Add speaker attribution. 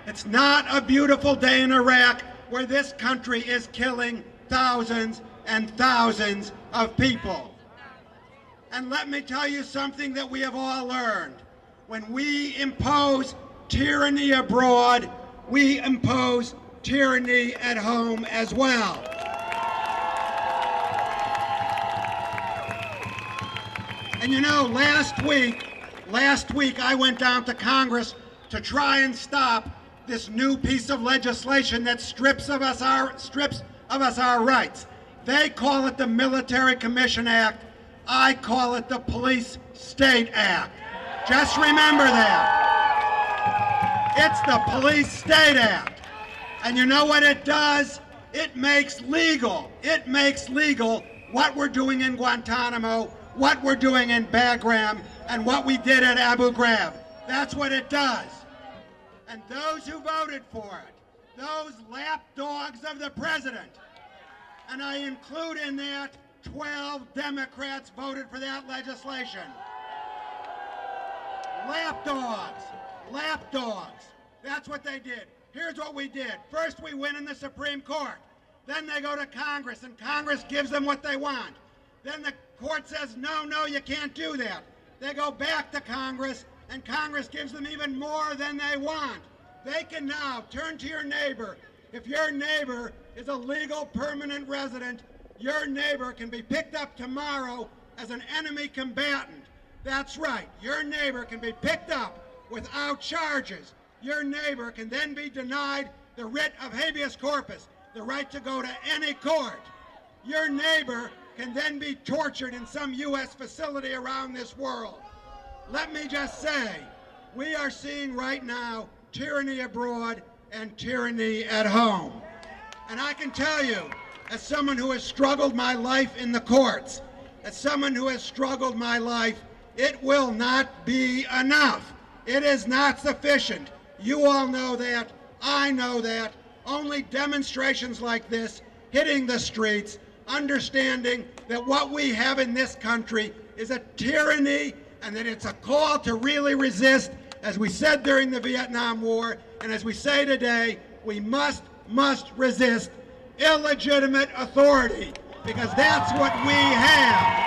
Speaker 1: It's not a beautiful day in Iraq where this country is killing thousands and thousands of people. And let me tell you something that we have all learned. When we impose tyranny abroad, we impose tyranny at home as well. And you know, last week I went down to Congress to try and stop this new piece of legislation that strips of us our rights. They call it the Military Commission Act. I call it the Police State Act. Just remember that. It's the Police State Act. And you know what it does? It makes legal what we're doing in Guantanamo, what we're doing in Bagram, and what we did at Abu Ghraib. That's what it does. And those who voted for it, those lapdogs of the president, and I include in that 12 Democrats voted for that legislation. Lapdogs. That's what they did. Here's what we did. First, we win in the Supreme Court. Then they go to Congress, and Congress gives them what they want. Then the court says, no, you can't do that. They go back to Congress, and Congress gives them even more than they want. They can now turn to your neighbor. If your neighbor is a legal permanent resident, your neighbor can be picked up tomorrow as an enemy combatant. That's right, your neighbor can be picked up without charges. Your neighbor can then be denied the writ of habeas corpus, the right to go to any court. Your neighbor can then be tortured in some U.S. facility around this world. Let me just say, we are seeing right now tyranny abroad and tyranny at home. And I can tell you, as someone who has struggled my life in the courts, as someone who has struggled my life, it will not be enough. It is not sufficient. You all know that. I know that. Only demonstrations like this, hitting the streets, understanding that what we have in this country is a tyranny and that it's a call to really resist, as we said during the Vietnam War, and as we say today, we must resist illegitimate authority, because that's what we have.